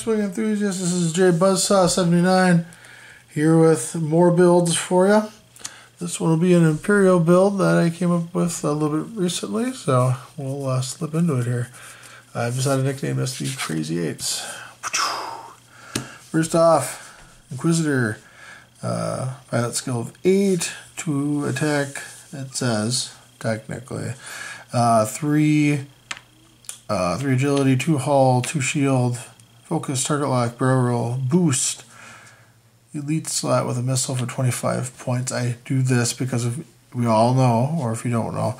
X-Wing enthusiasts, this is J Buzzsaw79 here with more builds for you. This one will be an Imperial build that I came up with a little bit recently, so we'll slip into it here. I've decided to nickname this the Crazy Eights. First off, Inquisitor, pilot skill of 8 to attack, it says, technically. 3 agility, 2 hull, 2 shield, focus, target lock, barrel roll, boost, elite slot with a missile for 25 points. I do this because we all know, or if you don't know,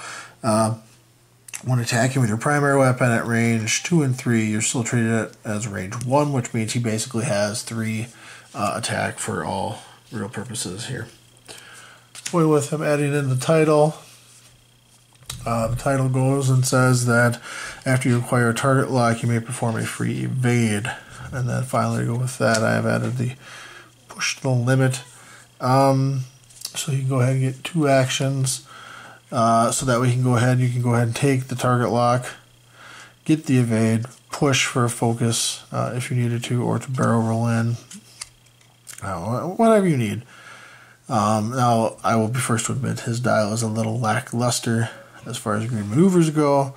when attacking with your primary weapon at range 2 and 3, you're still treated as range 1, which means he basically has 3 attack for all real purposes here. Going with him adding in the title. The title goes and says that after you acquire a target lock, you may perform a free evade. And then finally, to go with that, I have added the push to the limit. So you can go ahead and get 2 actions. So that way you can go ahead and take the target lock, get the evade, push for a focus if you needed to, or to barrel roll in. Whatever you need. Now, I will be first to admit his dial is a little lackluster as far as green maneuvers go.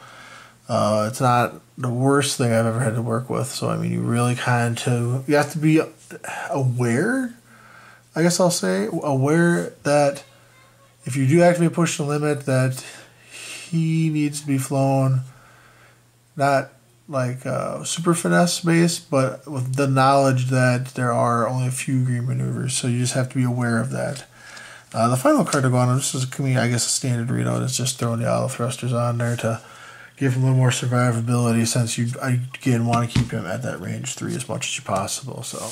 It's not the worst thing I've ever had to work with, so I mean, you really you have to be aware, I guess I'll say, aware that if you do activate push the limit, that he needs to be flown not like super finesse based, but with the knowledge that there are only a few green maneuvers, so you just have to be aware of that. The final card to go on, this is, I guess, a standard readout, is just throwing the auto thrusters on there to give him a little more survivability, since you, again, want to keep him at that range 3 as much as you possible. So,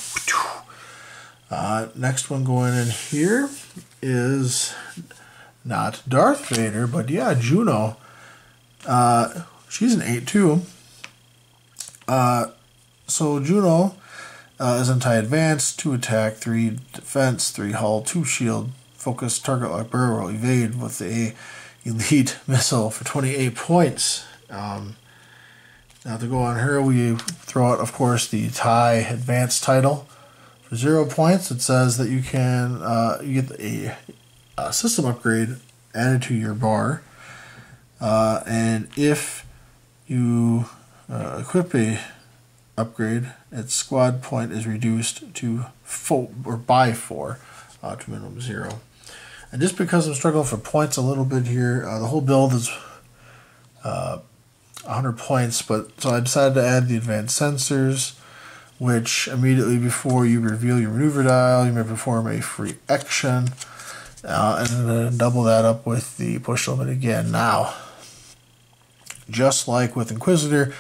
next one going in here is not Darth Vader, but yeah, Juno. She's an 8 too. So Juno is anti-advance, 2 attack, 3 defense, 3 hull, 2 shield, focus, target lock, barrel roll, evade with a elite missile for 28 points. Now to go on her, we throw out, of course, the TIE advanced title for 0 points. It says that you can you get a system upgrade added to your bar, and if you equip a upgrade, its squad point is reduced to 4 or by 4 to minimum 0. And just because I'm struggling for points a little bit here, the whole build is 100 points, but so I decided to add the advanced sensors, which immediately before you reveal your maneuver dial, you may perform a free action, and then double that up with the push limit again. Now, just like with Inquisitor,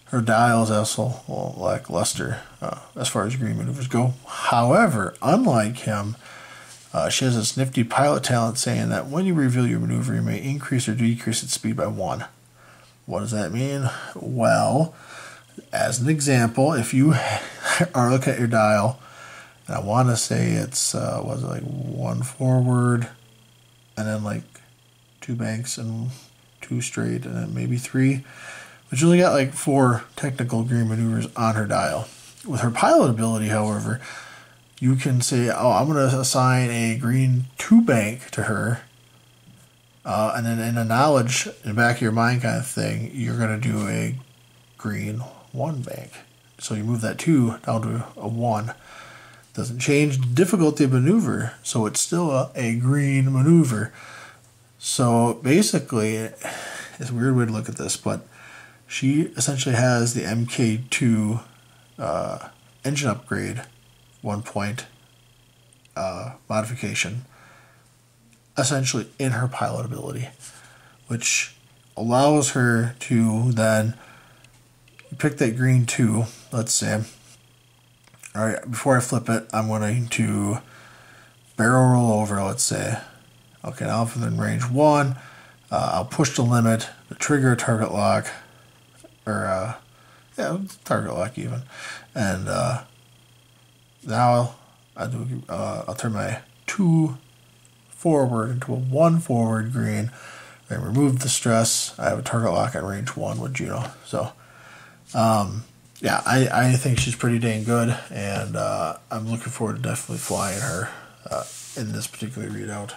her dial is also lackluster as far as green maneuvers go. However, unlike him, she has this nifty pilot talent saying that when you reveal your maneuver, you may increase or decrease its speed by 1. What does that mean? Well, as an example, if you are looking at your dial, and I want to say it's, was it like 1 forward, and then like 2 banks and 2 straight, and then maybe 3, but you only got like 4 technical green maneuvers on her dial. With her pilot ability, however, you can say, oh, I'm going to assign a green 2 bank to her, and then in the knowledge, in the back of your mind kind of thing, you're going to do a green 1 bank. So you move that 2 down to a 1. Doesn't change the difficulty of maneuver, so it's still a green maneuver. So basically, it's a weird way to look at this, but she essentially has the MK2 engine upgrade 1 point modification essentially in her pilot ability, which allows her to then pick that green 2, let's say. All right, before I flip it, I'm going to barrel roll over, let's say. Okay, now if I'm in range 1, I'll push the limit, trigger a target lock, or target lock even, and now I'll turn my 2 forward into a 1 forward green, and remove the stress. I have a target lock at range 1 with Juno. So yeah, I think she's pretty dang good, and I'm looking forward to definitely flying her in this particular readout.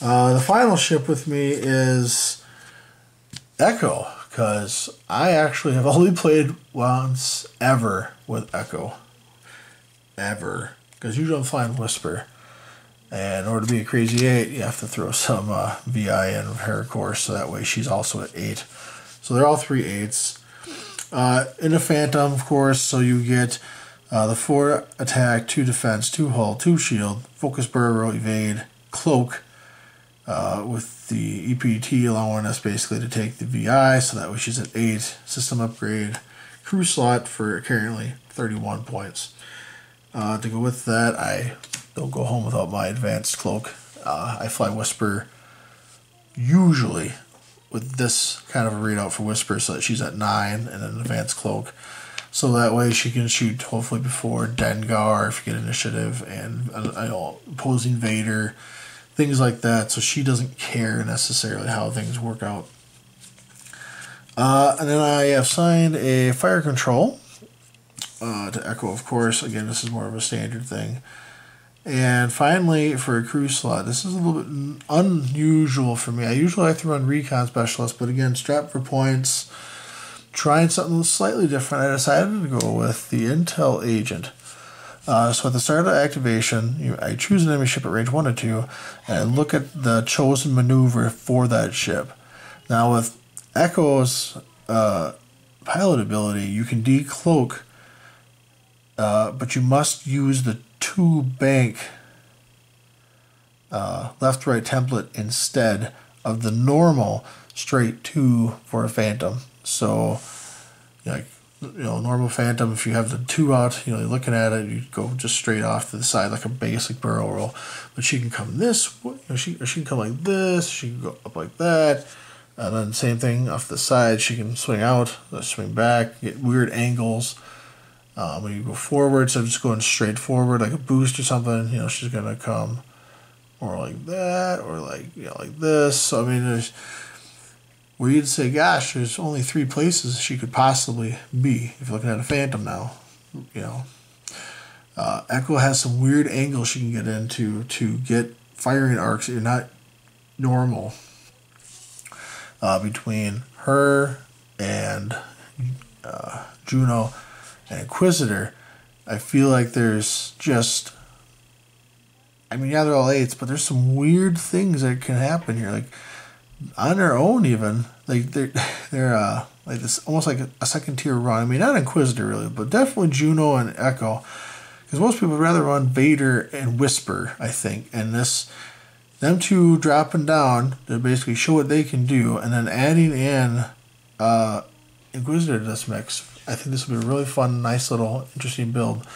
The final ship with me is Echo, because I actually have only played once ever with Echo. Ever. Because usually I'm flying Whisper. And in order to be a crazy 8, you have to throw some VI in her, of course, so that way she's also at 8. So they're all 3 8s. In a Phantom, of course, so you get the 4 attack, 2 defense, 2 hull, 2 shield, focus burrow, evade, cloak, with the EPT allowing us basically to take the VI, so that way she's at 8. System upgrade, crew slot for currently 31 points. To go with that, I don't go home without my advanced cloak. I fly Whisper usually with this kind of a readout for Whisper, so that she's at 9 and an advanced cloak. So that way she can shoot hopefully before Dengar if you get initiative, and opposing Vader, things like that. So she doesn't care necessarily how things work out. And then I have signed a fire control to Echo, of course. Again, this is more of a standard thing. And finally, for a crew slot, this is a little bit unusual for me. I usually like to run Recon Specialist, but again, strapped for points, trying something slightly different, I decided to go with the Intel Agent. So at the start of activation, I choose an enemy ship at range 1 or 2, and I look at the chosen maneuver for that ship. Now with Echo's pilot ability, you can decloak, but you must use the 2 bank left-right template instead of the normal straight 2 for a Phantom. So, normal Phantom, if you have the 2 out, you're looking at it, you go just straight off to the side like a basic barrel roll. But she can come this way, she can come like this, she can go up like that, and then same thing off the side, she can swing out, swing back, get weird angles. When you go forward, so just going straight forward like a boost or something, she's gonna come or like that, or like like this. So I mean, there's where you'd say, gosh, there's only 3 places she could possibly be if you're looking at a Phantom now. Echo has some weird angles she can get into to get firing arcs that are not normal between her and Juno and Inquisitor. I feel like there's just, they're all 8s, but there's some weird things that can happen here. Like on their own, even they're like this, almost like a second tier run. Not Inquisitor really, but definitely Juno and Echo, because most people would rather run Vader and Whisper, I think. And them 2 dropping down to basically show what they can do, and then adding in Inquisitor to this mix. I think this will be a really fun, nice little, interesting build.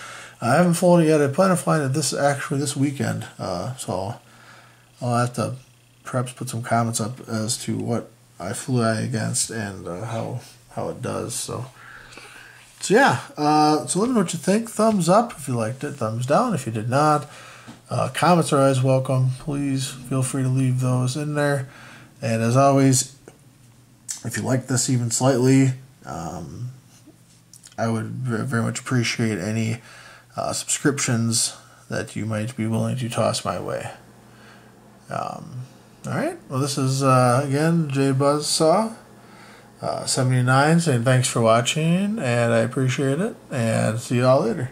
I haven't flown it yet. I plan on flying it this weekend. So I'll have to perhaps put some comments up as to what I flew against and how it does. So yeah. So let me know what you think. Thumbs up if you liked it. Thumbs down if you did not. Comments are always welcome. Please feel free to leave those in there. And as always, if you like this even slightly, I would very much appreciate any subscriptions that you might be willing to toss my way. Alright, well, this is, again, J Buzzsaw 79 saying thanks for watching, and I appreciate it, and see you all later.